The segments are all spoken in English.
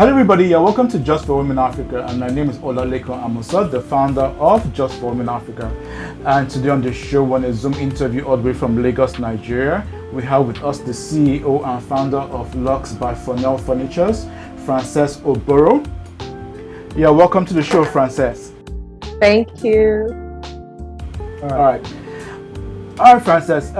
Hello everybody, you're welcome to Just for Women Africa, and my name is Olaleko Amusa, the founder of Just for Women Africa. And today on the show, on a Zoom interview all the way from Lagos, Nigeria, we have with us the CEO and founder of Luxe by Franuel Furniture, Frances Oboro. Yeah, welcome to the show, Frances. Thank you. All right, Frances.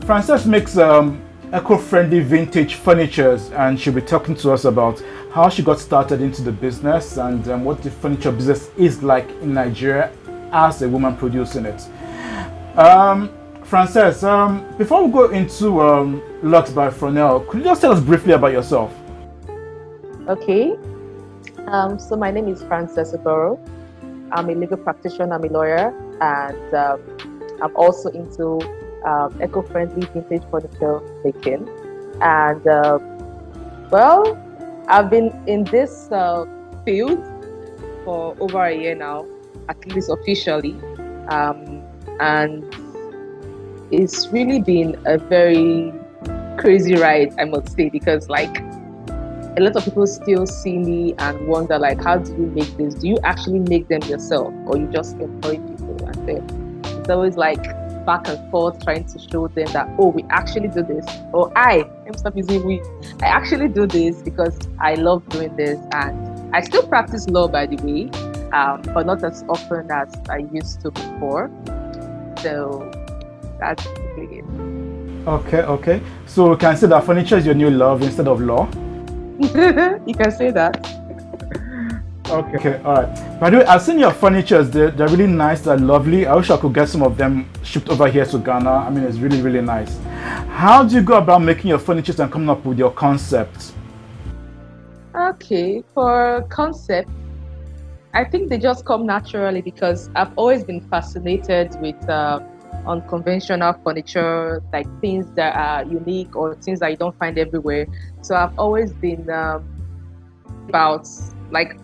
Frances makes eco-friendly vintage furnitures, and she'll be talking to us about how she got started into the business and what the furniture business is like in Nigeria as a woman producing it. Frances, before we go into Luxe by Franuel, could you just tell us briefly about yourself? Okay. So my name is Frances Oboro. I'm a legal practitioner, I'm a lawyer, and I'm also into eco-friendly vintage furniture making. And well, I've been in this field for over a year now, at least officially, and it's really been a very crazy ride, I must say, because like a lot of people still see me and wonder, like, how do you make this? Do you actually make them yourself, or you just employ people? And then it's always like back and forth, trying to show them that, oh, we actually do this, or I actually do this because I love doing this, and I still practice law, by the way, but not as often as I used to before. So that's basically it. Okay. So we can say that furniture is your new love instead of law? You can say that. Okay, all right. By the way, I've seen your furnitures. They're really nice. They're lovely. I wish I could get some of them shipped over here to Ghana. I mean, it's really, really nice. How do you go about making your furnitures and coming up with your concepts? Okay, for concept, I think they just come naturally because I've always been fascinated with unconventional furniture, like things that are unique or things that you don't find everywhere. So I've always been about, like,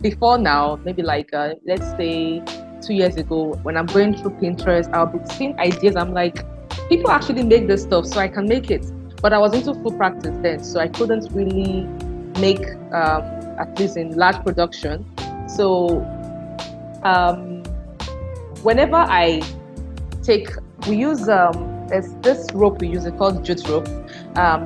before now, maybe like let's say 2 years ago, when I'm going through Pinterest, I'll be seeing ideas. I'm like, people actually make this stuff, so I can make it. But I was into full practice then, so I couldn't really make, at least in large production. So whenever we use there's this rope we use, it called jute rope.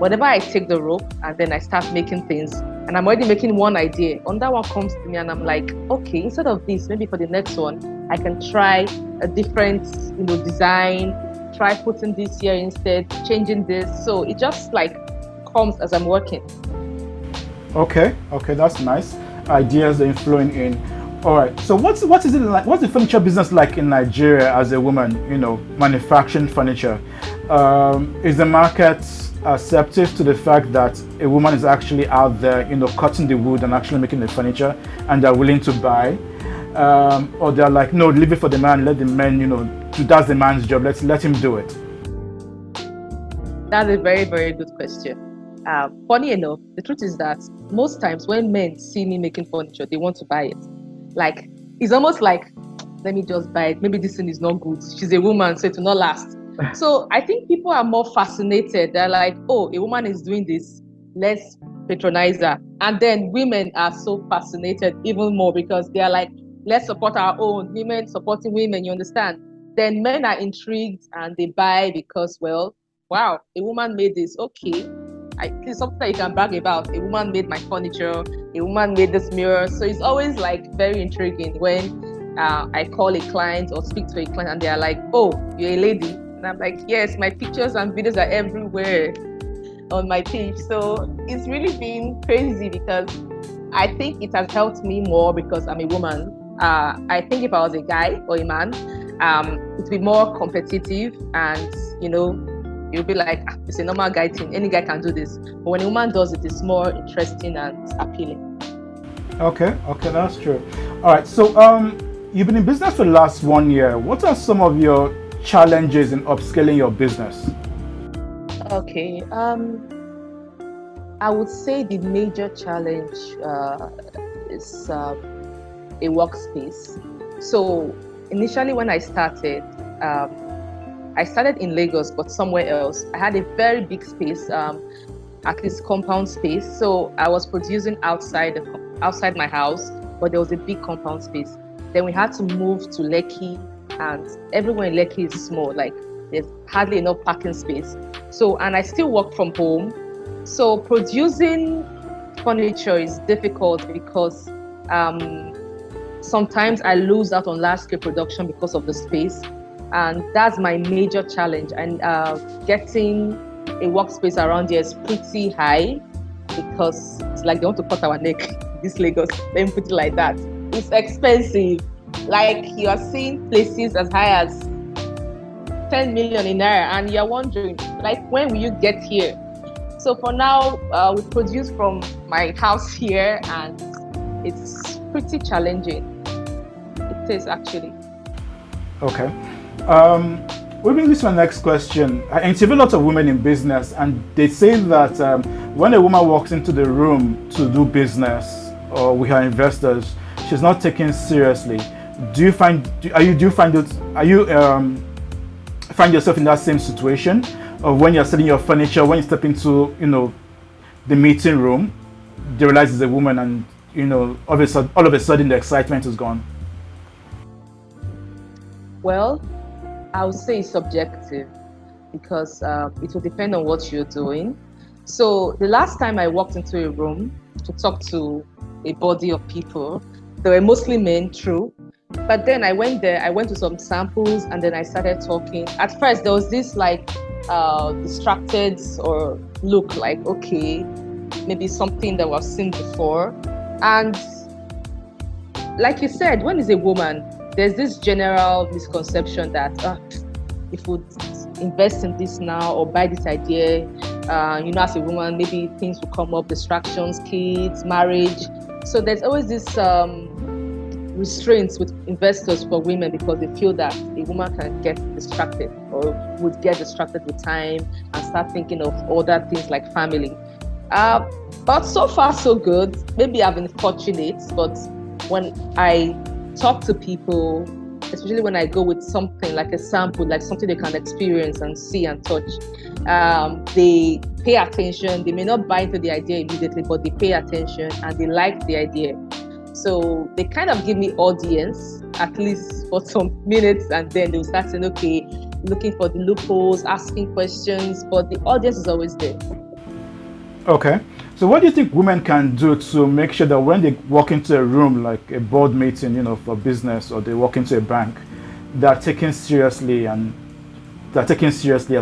Whenever I take the rope and then I start making things, and I'm already making one idea, another one comes to me and I'm like, okay, instead of this, maybe for the next one, I can try a different, design, try putting this here instead, changing this. So it just like comes as I'm working. Okay, that's nice. Ideas are flowing in. All right. So what is it like? What's the furniture business like in Nigeria as a woman? Manufacturing furniture. Is the market receptive to the fact that a woman is actually out there, cutting the wood and actually making the furniture, and they're willing to buy? Or they're like, no, leave it for the man. Let the man, that's the man's job. Let him do it. That's a very, very good question. Funny enough, the truth is that most times when men see me making furniture, they want to buy it. Like, it's almost like, let me just buy it. Maybe this thing is not good. She's a woman, so it will not last. So I think people are more fascinated. They're like, oh, a woman is doing this, let's patronize her. And then women are so fascinated even more because they are like, let's support our own, women supporting women, you understand? Then men are intrigued and they buy because, well, wow, a woman made this, okay. It's something that you can brag about. A woman made my furniture, a woman made this mirror. So it's always like very intriguing when I call a client or speak to a client and they are like, oh, you're a lady. And I'm like, yes, my pictures and videos are everywhere on my page. So it's really been crazy because I think it has helped me more because I'm a woman. I think if I was a guy or a man, it'd be more competitive and, you'll be like, it's a normal guy thing. Any guy can do this. But when a woman does it, it's more interesting and appealing. Okay, that's true. All right, so you've been in business for the last 1 year. What are some of your challenges in upscaling your business? Okay, I would say the major challenge is a workspace. So initially when I started in Lagos, but somewhere else. I had a very big space. at least compound space. So I was producing outside my house, but there was a big compound space. Then we had to move to Lekki, and everywhere in Lekki is small. Like there's hardly enough parking space. So, and I still work from home. So producing furniture is difficult because sometimes I lose out on large scale production because of the space. And that's my major challenge. And getting a workspace around here is pretty high because it's like they want to cut our neck, this Lagos. Let me put it like that. It's expensive. Like you are seeing places as high as 10 million in naira, and you're wondering, like, when will you get here? So for now, we produce from my house here, and it's pretty challenging. It is actually. Okay. We'll bring this to my next question. I interview lots of women in business, and they say that when a woman walks into the room to do business or with her investors, she's not taken seriously. Do you find yourself in that same situation, or when you're selling your furniture, when you step into the meeting room, they realize it's a woman, and all of a sudden the excitement is gone? Well, I would say it's subjective because it will depend on what you're doing. So the last time I walked into a room to talk to a body of people, they were mostly men, true. But then I went there, I went to some samples, and then I started talking. At first, there was this distracted or look like, okay, maybe something that we've seen before. And like you said, when it's a woman, there's this general misconception that if we invest in this now or buy this idea, as a woman, maybe things will come up, distractions, kids, marriage. So there's always this restraints with investors for women because they feel that a woman can get distracted or would get distracted with time and start thinking of other things like family. But so far so good. Maybe I've been fortunate, but when I talk to people, especially when I go with something like a sample, like something they can experience and see and touch, they pay attention. They may not buy into the idea immediately, but they pay attention and they like the idea. So they kind of give me audience, at least for some minutes, and then they'll start saying, okay, looking for the loopholes, asking questions, but the audience is always there. Okay. So what do you think women can do to make sure that when they walk into a room like a board meeting, for business, or they walk into a bank, they're taken seriously as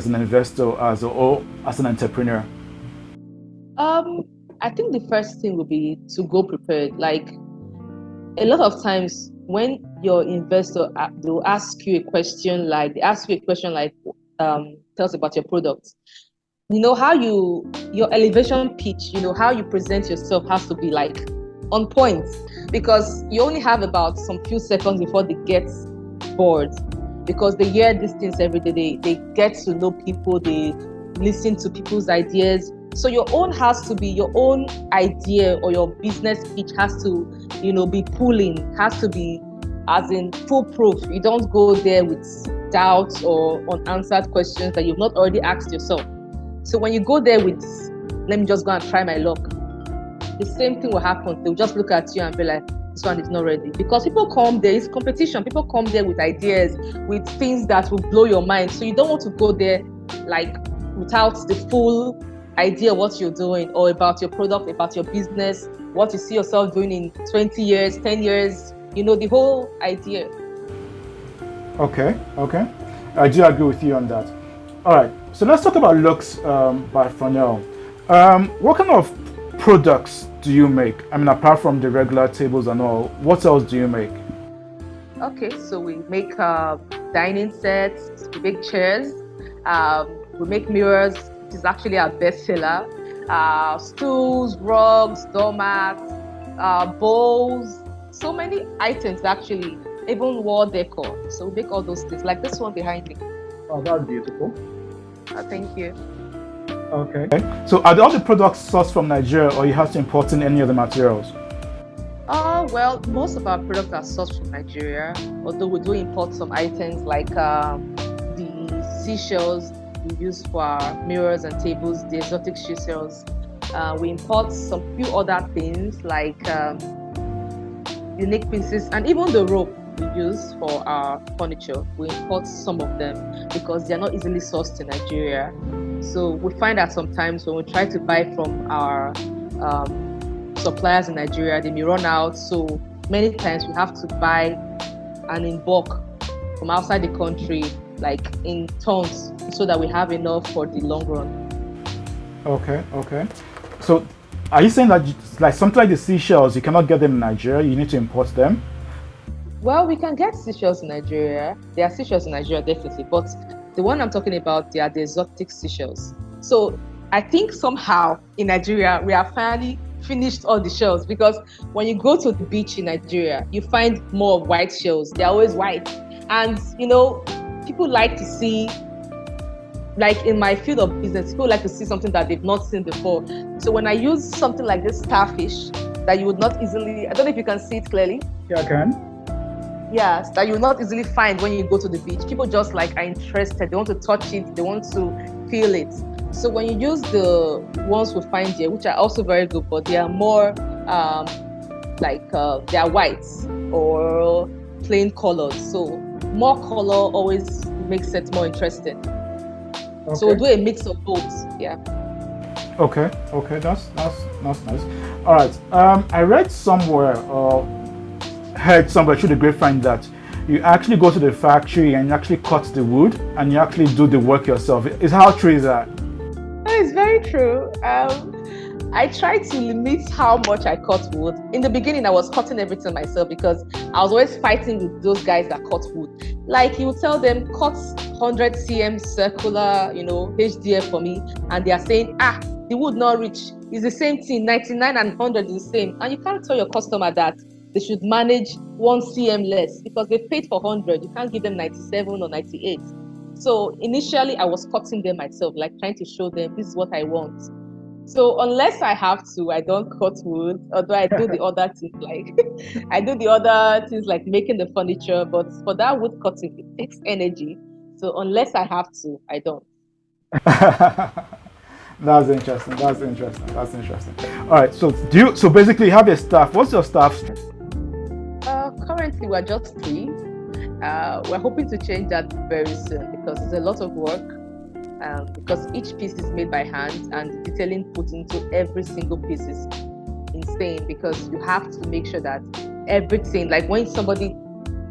an investor or as an entrepreneur? I think the first thing would be to go prepared. Like a lot of times when your investor, they'll ask you a question like, tell us about your product. How your elevation pitch, how you present yourself has to be like on point, because you only have about some few seconds before they get bored, because they hear these things every day. They get to know people, they listen to people's ideas. So your own idea or your business pitch has to, be pulling, has to be as in foolproof. You don't go there with doubts or unanswered questions that you've not already asked yourself. So when you go there with, let me just go and try my luck, the same thing will happen. They'll just look at you and be like, this one is not ready. Because people come there, it's competition. People come there with ideas, with things that will blow your mind. So you don't want to go there like without the full idea of what you're doing or about your product, about your business, what you see yourself doing in 20 years, 10 years, the whole idea. Okay. I do agree with you on that. All right. So let's talk about Luxe by Franuel. What kind of products do you make? I mean, apart from the regular tables and all, what else do you make? Okay, so we make dining sets, we make chairs, we make mirrors, which is actually our bestseller, stools, rugs, doormats, bowls, so many items actually, even wall decor. So we make all those things, like this one behind me. Oh, that's beautiful. Thank you. Okay. So are all the products sourced from Nigeria, or you have to import in any of the materials? Well, most of our products are sourced from Nigeria, although we do import some items like the seashells we use for our mirrors and tables, the exotic shoe shells. We import some few other things like unique pieces, and even the rope we use for our furniture. We import some of them because they're not easily sourced in Nigeria. So we find that sometimes when we try to buy from our suppliers in Nigeria, they may run out. So many times we have to buy and in bulk from outside the country, like in tons, so that we have enough for the long run. Okay. So are you saying that like something like the seashells, you cannot get them in Nigeria, you need to import them? Well, we can get seashells in Nigeria. There are seashells in Nigeria, definitely. But the one I'm talking about, they are the exotic seashells. So I think somehow in Nigeria, we have finally finished all the shells, because when you go to the beach in Nigeria, you find more of white shells. They're always white. And, people like to see, like in my field of business, people like to see something that they've not seen before. So when I use something like this starfish that you would not easily, I don't know if you can see it clearly. Yeah, I can. Yes, that you will not easily find when you go to the beach. People just like are interested. They want to touch it. They want to feel it. So when you use the ones we find here, which are also very good, but they are more they are whites or plain colors. So more color always makes it more interesting. Okay. So we'll do a mix of both. Yeah. Okay, that's nice. All right. I read somewhere or heard somewhere through the grapevine that you actually go to the factory and you actually cut the wood and you actually do the work yourself. How true is that? It's very true. I try to limit how much I cut wood. In the beginning, I was cutting everything myself because I was always fighting with those guys that cut wood. Like, you would tell them, cut 100 cm circular, HDF for me, and they are saying, the wood not reach. It's the same thing, 99 and 100 is the same. And you can't tell your customer that they should manage 1 cm less because they paid for 100. You can't give them 97 or 98. So initially, I was cutting them myself, like trying to show them this is what I want. So unless I have to, I don't cut wood, although I do the other things like making the furniture. But for that wood cutting, it takes energy. So unless I have to, I don't. That's interesting. All right. So basically you have a staff. What's your staff? Currently we're just 3. We're hoping to change that very soon because it's a lot of work. Because each piece is made by hand and the detailing put into every single piece is insane, because you have to make sure that everything, like when somebody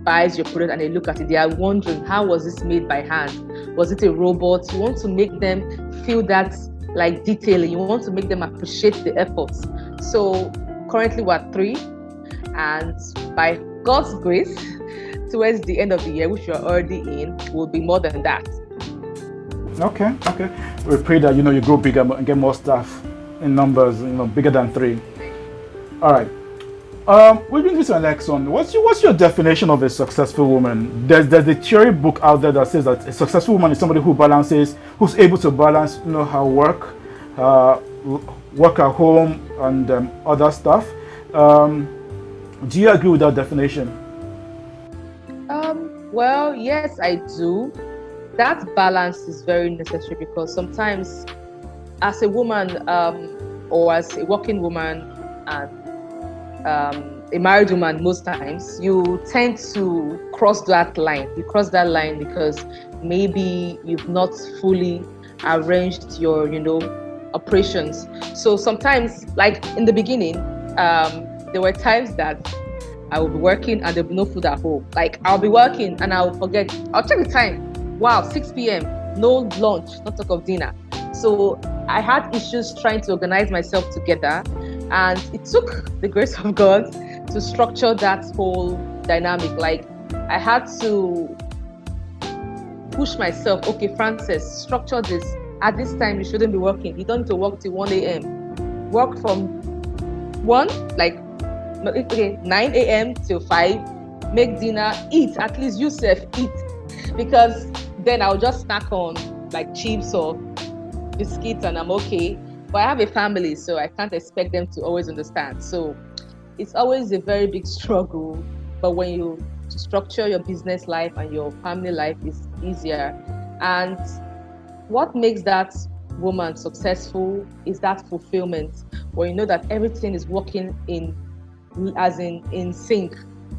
buys your product and they look at it, they are wondering, how was this made by hand? Was it a robot? You want to make them feel that like detailing. You want to make them appreciate the efforts. So currently we're 3, and by God's grace, towards the end of the year, which we're already in, will be more than that. Okay. We pray that you grow bigger and get more staff in numbers, bigger than 3. All right. We bring this to the next one. What's your definition of a successful woman? There's the theory book out there that says that a successful woman is somebody who's able to balance, her work at home and other stuff. Do you agree with that definition? Well, yes, I do. That balance is very necessary because sometimes as a woman or as a working woman and a married woman, most times you tend to cross that line. You cross that line because maybe you've not fully arranged your, operations. So sometimes, like in the beginning, there were times that I would be working and there'll be no food at home. Like I'll be working and I'll forget. I'll check the time. Wow, 6 p.m. No lunch, not talk of dinner. So I had issues trying to organize myself together, and it took the grace of God to structure that whole dynamic. Like I had to push myself. Okay, Frances, structure this. At this time, you shouldn't be working. You don't need to work till 1 a.m. Work from 9 a.m. till 5. Make dinner, eat. At least yourself eat, because then I'll just snack on like chips or biscuits and I'm okay. But I have a family, so I can't expect them to always understand. So it's always a very big struggle. But when you structure your business life and your family life, is easier. And what makes that woman successful is that fulfillment, where you know that everything is working in sync.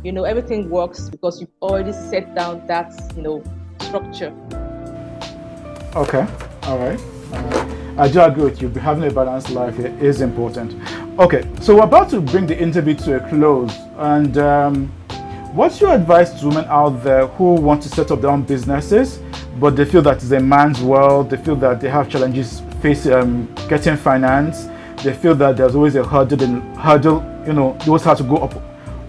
Everything works because you've already set down that structure. Okay, all right. I do agree with you. Having a balanced life is important. Okay, so we're about to bring the interview to a close. And what's your advice to women out there who want to set up their own businesses, but they feel that it's a man's world? They feel that they have challenges facing getting finance. They feel that there's always a hurdle. They always have to go up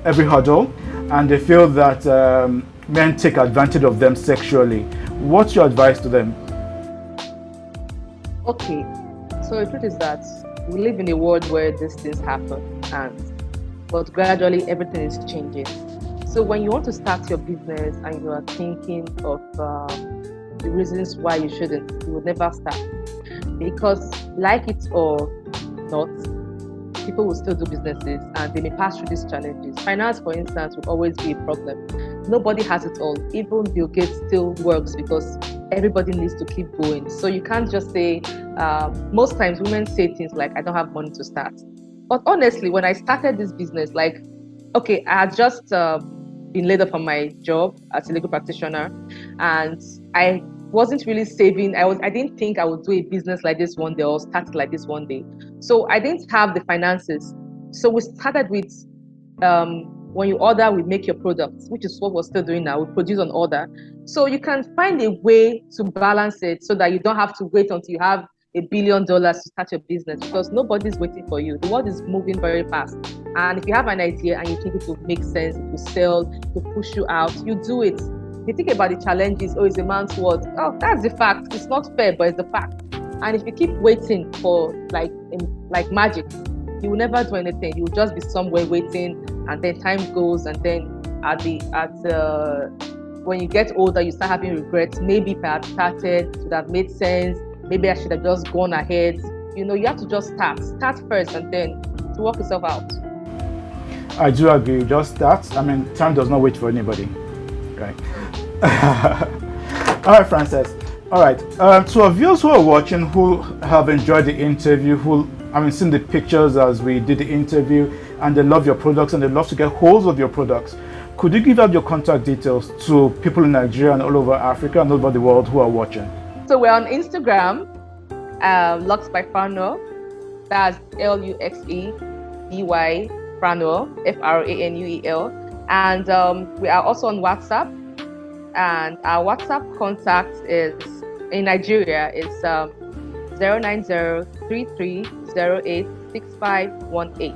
every hurdle, and they feel that men take advantage of them sexually. What's your advice to them? Okay, so the truth is that we live in a world where these things happen, but gradually everything is changing. So when you want to start your business and you are thinking of the reasons why you shouldn't, you will never start, because like it or not, people will still do businesses and they may pass through these challenges. Finance, for instance, will always be a problem. Nobody has it all. Even Bill Gates still works because everybody needs to keep going. So you can't just say, most times women say things like, I don't have money to start. But honestly, when I started this business, okay, I had just been laid off from my job as a legal practitioner, and I wasn't really saving. I didn't think I would do a business like this one day or start like this one day. So I didn't have the finances. So we started with when you order, we make your products, which is what we're still doing now. We produce on order. So you can find a way to balance it so that you don't have to wait until you have $1 billion to start your business, because nobody's waiting for you. The world is moving very fast. And if you have an idea and you think it will make sense, it will sell, to push you out, you do it. If you think about the challenges, it's a man's world. Oh, that's the fact. It's not fair, but it's the fact. And if you keep waiting for like magic, you will never do anything. You will just be somewhere waiting, and then time goes, and then when you get older, you start having regrets. Maybe if I had started, it would have made sense. Maybe I should have just gone ahead. You have to just start first, and then to work yourself out. I do agree. Just start. I mean, time does not wait for anybody, right? All right, Frances. All right. To our viewers who are watching, who have enjoyed the interview, seen the pictures as we did the interview, and they love your products and they love to get hold of your products, could you give out your contact details to people in Nigeria and all over Africa and all over the world who are watching? So we're on Instagram, Luxe by Franuel. That's LUXEBY Franuel, FRANUEL. And we are also on WhatsApp. And our WhatsApp contact is in Nigeria. It's 09033086518.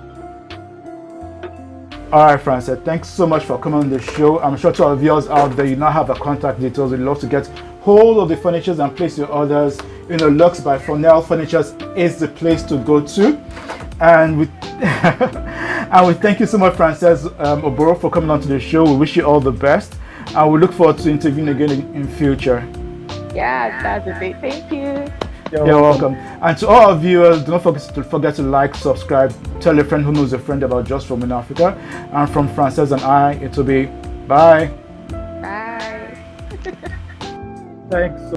All right, Frances, thanks so much for coming on the show. I'm sure to our viewers out there, you now have the contact details. We'd love to get hold of the furnitures and place your orders. Luxe by Franuel Furnitures is the place to go to. And we thank you so much, Frances Oboro, for coming on to the show. We wish you all the best. And we look forward to interviewing again in future. Yeah, that's a big thank you. You're welcome. And to all our viewers, do not forget to like, subscribe, tell a friend who knows a friend about Just for Women Africa. And from Frances and I, it will be bye. Bye. Thanks.